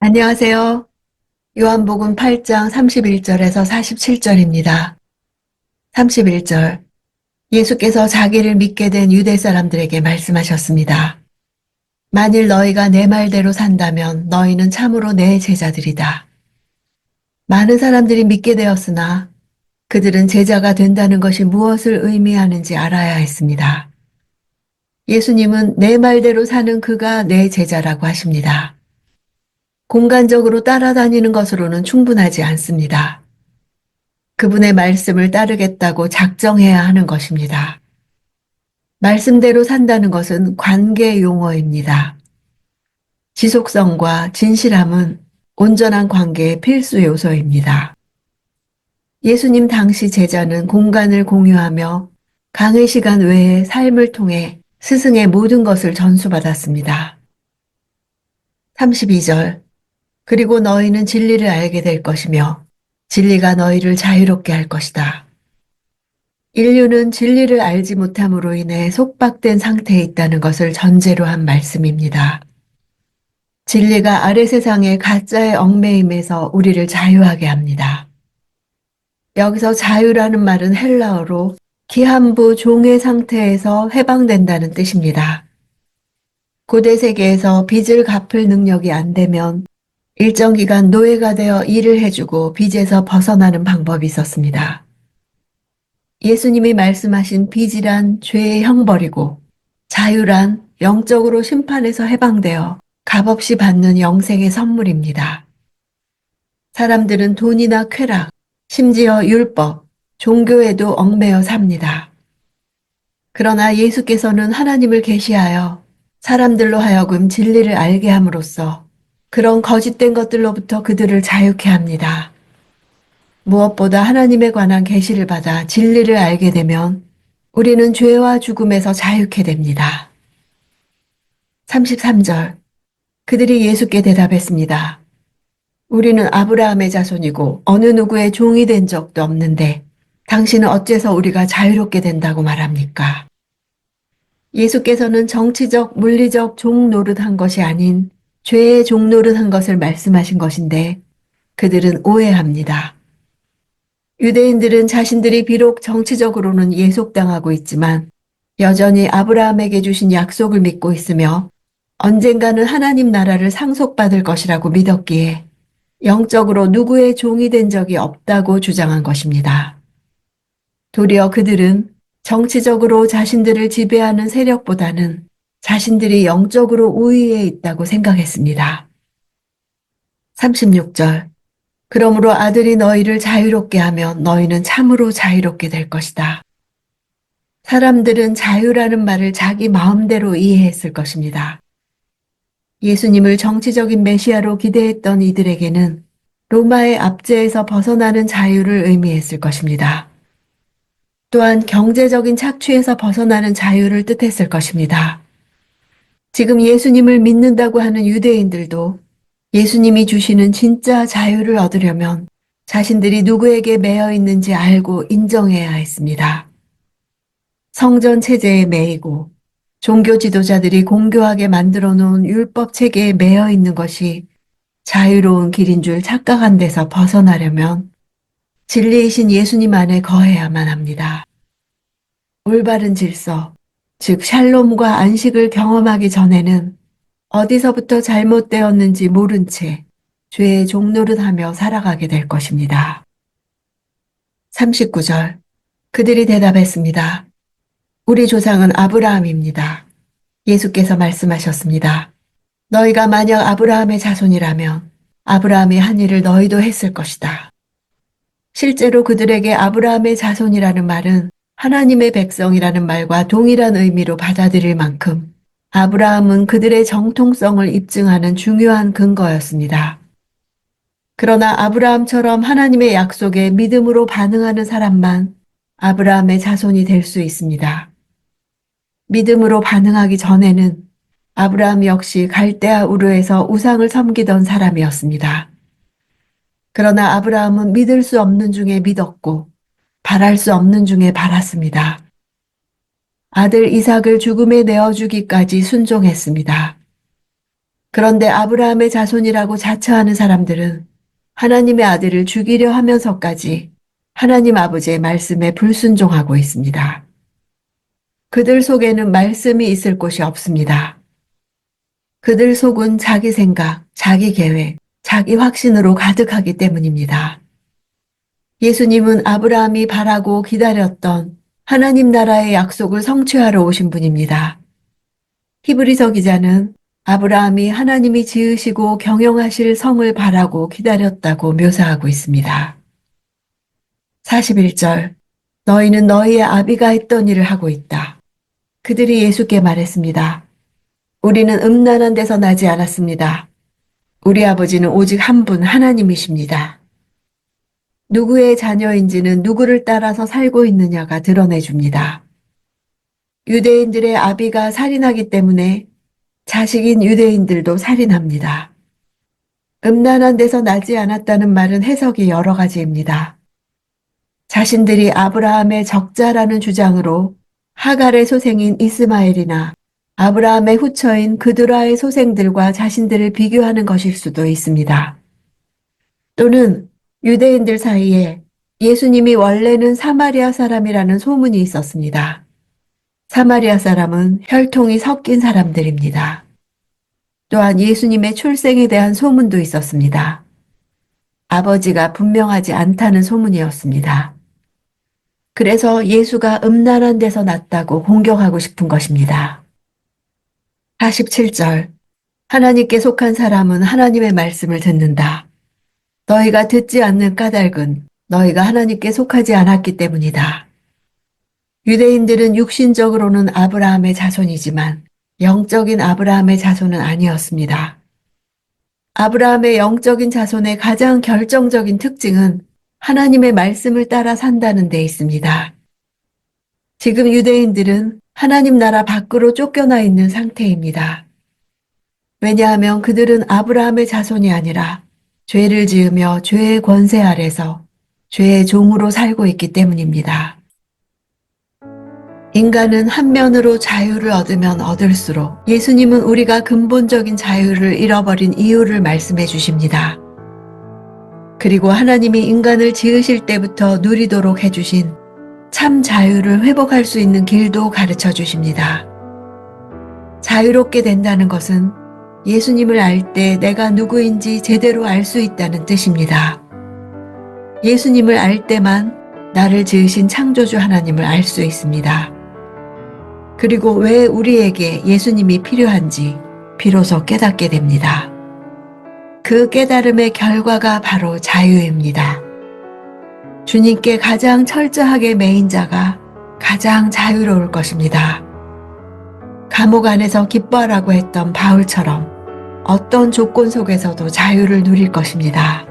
안녕하세요. 요한복음 8장 31절에서 47절입니다. 31절. 예수께서 자기를 믿게 된 유대 사람들에게 말씀하셨습니다. 만일 너희가 내 말대로 산다면 너희는 참으로 내 제자들이다. 많은 사람들이 믿게 되었으나 그들은 제자가 된다는 것이 무엇을 의미하는지 알아야 했습니다. 예수님은 내 말대로 사는 그가 내 제자라고 하십니다. 공간적으로 따라다니는 것으로는 충분하지 않습니다. 그분의 말씀을 따르겠다고 작정해야 하는 것입니다. 말씀대로 산다는 것은 관계 용어입니다. 지속성과 진실함은 온전한 관계의 필수 요소입니다. 예수님 당시 제자는 공간을 공유하며 강의 시간 외에 삶을 통해 스승의 모든 것을 전수받았습니다. 32절. 그리고 너희는 진리를 알게 될 것이며 진리가 너희를 자유롭게 할 것이다. 인류는 진리를 알지 못함으로 인해 속박된 상태에 있다는 것을 전제로 한 말씀입니다. 진리가 아래 세상의 가짜의 얽매임에서 우리를 자유하게 합니다. 여기서 자유라는 말은 헬라어로 기한부 종의 상태에서 해방된다는 뜻입니다. 고대 세계에서 빚을 갚을 능력이 안 되면 일정 기간 노예가 되어 일을 해주고 빚에서 벗어나는 방법이 있었습니다. 예수님이 말씀하신 빚이란 죄의 형벌이고 자유란 영적으로 심판에서 해방되어 값없이 받는 영생의 선물입니다. 사람들은 돈이나 쾌락, 심지어 율법, 종교에도 얽매여 삽니다. 그러나 예수께서는 하나님을 계시하여 사람들로 하여금 진리를 알게 함으로써 그런 거짓된 것들로부터 그들을 자유케 합니다. 무엇보다 하나님에 관한 계시를 받아 진리를 알게 되면 우리는 죄와 죽음에서 자유케 됩니다. 33절. 그들이 예수께 대답했습니다. 우리는 아브라함의 자손이고 어느 누구의 종이 된 적도 없는데 당신은 어째서 우리가 자유롭게 된다고 말합니까? 예수께서는 정치적, 물리적 종 노릇한 것이 아닌 죄의 종 노릇한 것을 말씀하신 것인데 그들은 오해합니다. 유대인들은 자신들이 비록 정치적으로는 예속당하고 있지만 여전히 아브라함에게 주신 약속을 믿고 있으며 언젠가는 하나님 나라를 상속받을 것이라고 믿었기에 영적으로 누구의 종이 된 적이 없다고 주장한 것입니다. 도리어 그들은 정치적으로 자신들을 지배하는 세력보다는 자신들이 영적으로 우위에 있다고 생각했습니다. 36절. 그러므로 아들이 너희를 자유롭게 하면 너희는 참으로 자유롭게 될 것이다. 사람들은 자유라는 말을 자기 마음대로 이해했을 것입니다. 예수님을 정치적인 메시아로 기대했던 이들에게는 로마의 압제에서 벗어나는 자유를 의미했을 것입니다. 또한 경제적인 착취에서 벗어나는 자유를 뜻했을 것입니다. 지금 예수님을 믿는다고 하는 유대인들도 예수님이 주시는 진짜 자유를 얻으려면 자신들이 누구에게 매여 있는지 알고 인정해야 했습니다. 성전 체제에 매이고 종교 지도자들이 공교하게 만들어 놓은 율법 체계에 매여 있는 것이 자유로운 길인 줄 착각한 데서 벗어나려면 진리이신 예수님 안에 거해야만 합니다. 올바른 질서, 즉 샬롬과 안식을 경험하기 전에는 어디서부터 잘못되었는지 모른 채 죄의 종노릇하며 살아가게 될 것입니다. 39절. 그들이 대답했습니다. 우리 조상은 아브라함입니다. 예수께서 말씀하셨습니다. 너희가 만약 아브라함의 자손이라면 아브라함이 한 일을 너희도 했을 것이다. 실제로 그들에게 아브라함의 자손이라는 말은 하나님의 백성이라는 말과 동일한 의미로 받아들일 만큼 아브라함은 그들의 정통성을 입증하는 중요한 근거였습니다. 그러나 아브라함처럼 하나님의 약속에 믿음으로 반응하는 사람만 아브라함의 자손이 될 수 있습니다. 믿음으로 반응하기 전에는 아브라함 역시 갈대아 우르에서 우상을 섬기던 사람이었습니다. 그러나 아브라함은 믿을 수 없는 중에 믿었고 바랄 수 없는 중에 바랐습니다. 아들 이삭을 죽음에 내어주기까지 순종했습니다. 그런데 아브라함의 자손이라고 자처하는 사람들은 하나님의 아들을 죽이려 하면서까지 하나님 아버지의 말씀에 불순종하고 있습니다. 그들 속에는 말씀이 있을 곳이 없습니다. 그들 속은 자기 생각, 자기 계획, 자기 확신으로 가득하기 때문입니다. 예수님은 아브라함이 바라고 기다렸던 하나님 나라의 약속을 성취하러 오신 분입니다. 히브리서 기자는 아브라함이 하나님이 지으시고 경영하실 성을 바라고 기다렸다고 묘사하고 있습니다. 41절, 너희는 너희의 아비가 했던 일을 하고 있다. 그들이 예수께 말했습니다. 우리는 음란한 데서 나지 않았습니다. 우리 아버지는 오직 한 분 하나님이십니다. 누구의 자녀인지는 누구를 따라서 살고 있느냐가 드러내줍니다. 유대인들의 아비가 살인하기 때문에 자식인 유대인들도 살인합니다. 음란한 데서 나지 않았다는 말은 해석이 여러 가지입니다. 자신들이 아브라함의 적자라는 주장으로 하갈의 소생인 이스마엘이나 아브라함의 후처인 그드라의 소생들과 자신들을 비교하는 것일 수도 있습니다. 또는 유대인들 사이에 예수님이 원래는 사마리아 사람이라는 소문이 있었습니다. 사마리아 사람은 혈통이 섞인 사람들입니다. 또한 예수님의 출생에 대한 소문도 있었습니다. 아버지가 분명하지 않다는 소문이었습니다. 그래서 예수가 음란한 데서 났다고 공격하고 싶은 것입니다. 47절, 하나님께 속한 사람은 하나님의 말씀을 듣는다. 너희가 듣지 않는 까닭은 너희가 하나님께 속하지 않았기 때문이다. 유대인들은 육신적으로는 아브라함의 자손이지만 영적인 아브라함의 자손은 아니었습니다. 아브라함의 영적인 자손의 가장 결정적인 특징은 하나님의 말씀을 따라 산다는 데 있습니다. 지금 유대인들은 하나님 나라 밖으로 쫓겨나 있는 상태입니다. 왜냐하면 그들은 아브라함의 자손이 아니라 죄를 지으며 죄의 권세 아래서 죄의 종으로 살고 있기 때문입니다. 인간은 한 면으로 자유를 얻으면 얻을수록 예수님은 우리가 근본적인 자유를 잃어버린 이유를 말씀해 주십니다. 그리고 하나님이 인간을 지으실 때부터 누리도록 해주신 참 자유를 회복할 수 있는 길도 가르쳐 주십니다. 자유롭게 된다는 것은 예수님을 알 때 내가 누구인지 제대로 알 수 있다는 뜻입니다. 예수님을 알 때만 나를 지으신 창조주 하나님을 알 수 있습니다. 그리고 왜 우리에게 예수님이 필요한지 비로소 깨닫게 됩니다. 그 깨달음의 결과가 바로 자유입니다. 주님께 가장 철저하게 매인 자가 가장 자유로울 것입니다. 감옥 안에서 기뻐하라고 했던 바울처럼 어떤 조건 속에서도 자유를 누릴 것입니다.